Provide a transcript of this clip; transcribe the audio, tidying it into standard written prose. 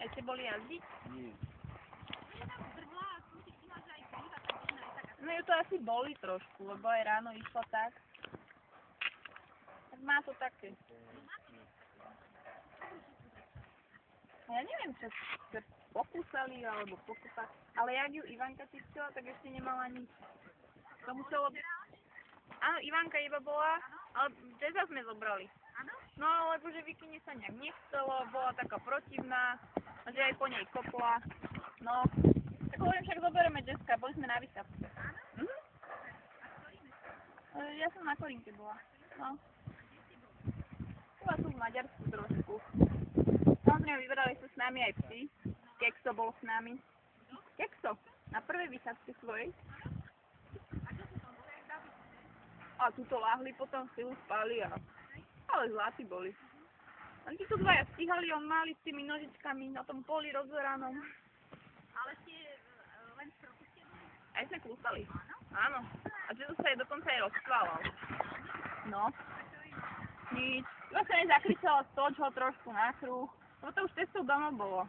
Ešte boli jazdiť? Nie. No ju to asi boli trošku, lebo aj ráno išla tak. Tak má to také. Ja neviem, čo pokúsali alebo pokúsali, ale jak ju Ivanka čistila, tak ešte nemala nič. To muselo byť... Áno, Ivanka iba bola, ale Jessa sme zobrali. No, lebo že Vikini sa nejak nechcelo, bola taká protivná, že aj po nej kopla. No, tak hovorím, však zoberieme Jesska, boli sme na výstavke. Ja som na Korínke bola. No. Bola tu v Maďarsku trošku. Samozrejme, vybrali sa s nami aj psi. Kekso bol s nami. Kekso, na prvej výsadke svojej. A tuto láhli, potom chvíľu spali ale zlatí boli. Len títo dvaja stíhali, on mali s tými nožičkami na tom poli rozhoranom. Ale ste len v propustí boli? Aj sme klúsali. Áno. A že to sa jej dokonca aj rozplával. No. Nič. Iba sa nezakričala, stoč ho trošku na kruh. No to už cestou domov bolo.